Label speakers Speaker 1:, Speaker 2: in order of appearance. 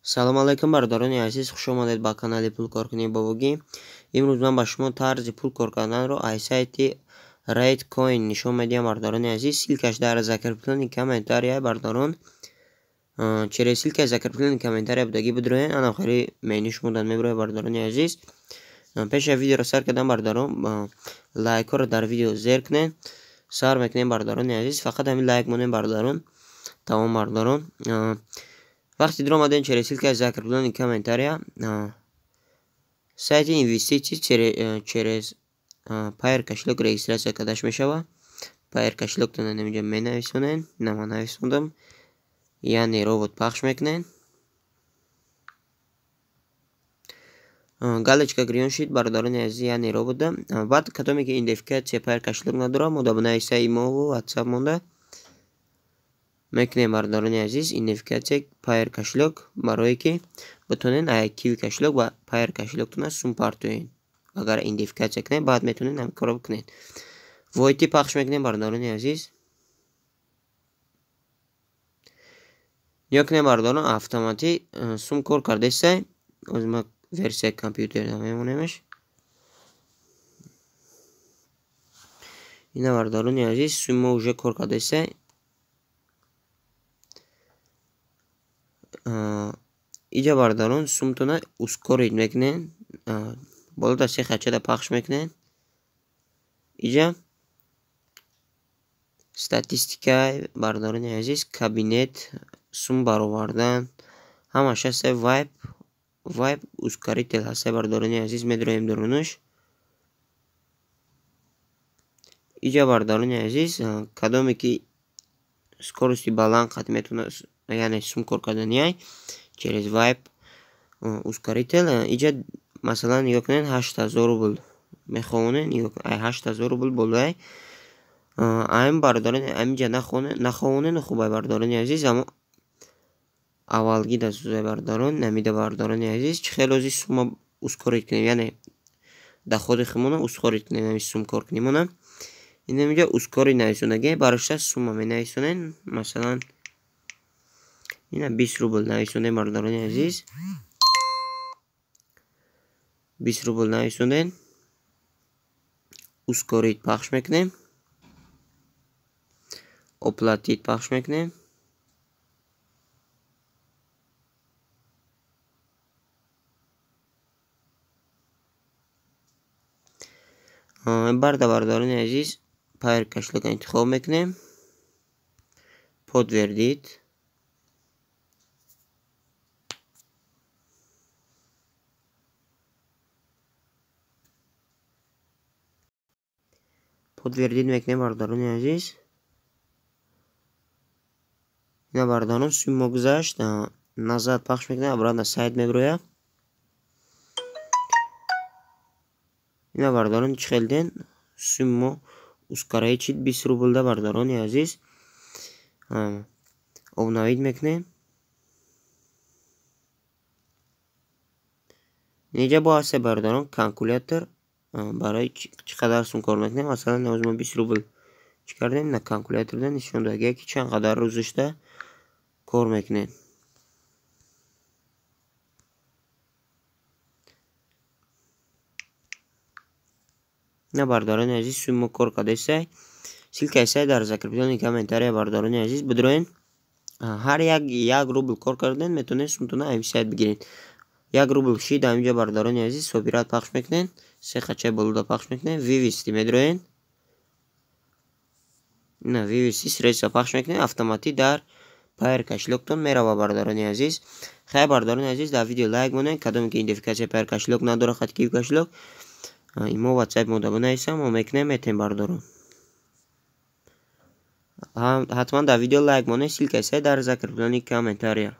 Speaker 1: салом алайкум бародарони азиз, хуш омадед ба канали пулкоркунии бовогӣ. имрӯз ман ба шумо тарзи пул кор карданро аз сайти Ratecoin нишон медиҳам бародарони азиз. Ссилкаш дар закреплении комментария бардарон. Через ссилка закреплении комментария будагӣ бидроен, ана охири меню шумодан мебирояд бародарони азиз. Пеша видеоро сар кардан бардарон, лайкҳоро дар видео зеркнен, сар мекунем бардарони азиз. Фақат ҳамин лайк монем бардарон. Тамом бардарон. Вақти дир омадем через ссилка закреплении комментария сайти инвестиций через Payer кошелек регистрация кардаш мешава. Payer кошелектон инҷа менависонен, нама нависондам, яъне робот пахш мекунен. Галочка гриён шид бародарони азиз, яъне робота. Баъд кадоме ки идентификация Payer кошелек надорад, мо дар нависа имову WhatsApp монда мекунем бародарони азиз идентификация Payer кошелек, барое ки битонен Kiwi кошелек ва Payer кошелектона сум партоен. Агар идентификация кунем, баъд метонен ҳамин корро бикунен. Войти пахш мекунем бародарони азиз. ё кунем бародарон автоматик сум кор кардесай. Озма версия компьютерда мемонемаш. Ина бародарони азиз, сум мо уже кор кардесай. Иҷа бардарон сумтона ускорид мекунен. Болода се хачада пахш мекунен. Иҷа статистика бародарони азиз, кабинет, сум баровардан, ҳамаш ҳастай. Vibe ускорител ҳастай бародарони азиз, медроем дурунуш. Иҷа бародарони азиз, кадоме ки скорости баланд қад метавонад, яъне сум кор кардани через Vibe ускорител. Иҷа масалан нигоҳ кунед 8000 рубл мехоҳонед, 8000 рубл болай. Ам бародарони аминҷа нахоҳонед хубай бародарони азиз, аммо аввалги да сӯзай бардарон, намида бародарони азиз, чӣ хел лозим сума ускорид кунем, яъне доходи худмона ускорид кунем, ами сум кор кунем она. Ин аминҷа ускорид нависонаги, бароша сума менависонен, масалан ина 20 рубл нависонем бародарони азиз. 20 рубл нависонден, ускорид пахш мекунем, оплатид пахш мекунем. Барда бародарони азиз, Payer кошелека интихоб мекунем, подтвердид. Подтвердид мекунем бародарони азиз. ина бародарон сумо гузашт, назад пахш мекунем, обратно сайт мебирояд. ина бародарон чӣ хел ден сумо ускорид шид 20 рублда бародарони азиз. обновид мекунем. инҷа бо ҳастай бародарон калкулятор барои чӣ қадар сум кор мекунем. Масалан озмо 20 рубл чӣ кардем, на калкуляторда нишон додагия ки чанд қадар рӯзашта кор мекунем. ина бародарони азиз, сумо кор кардесай. ссилкаи сайт дар закреплении комментария бародарони азиз бидроен. ҳар як рубл кор карден метавонед сумтона ами сайт бигиред. 1 рубл шид аминҷа бародарони азиз, собират пахш мекунен, се хачаи болода пахш мекунен, вивести медроен. ина вивести средства пахш мекунен, автоматик дар Payer кошелектон мерава бародарони азиз. Хайр бародарони азиз, дар видео лайк монед. Кадоме ки идентификация Payer кошелек надорад, хат Kiwi кошелек, имо WhatsApp мода бинависам, мо мекунем, метем бародарон. ҳатман дар видео лайк монед. Ссилкаи сайт дар закреплении комментария.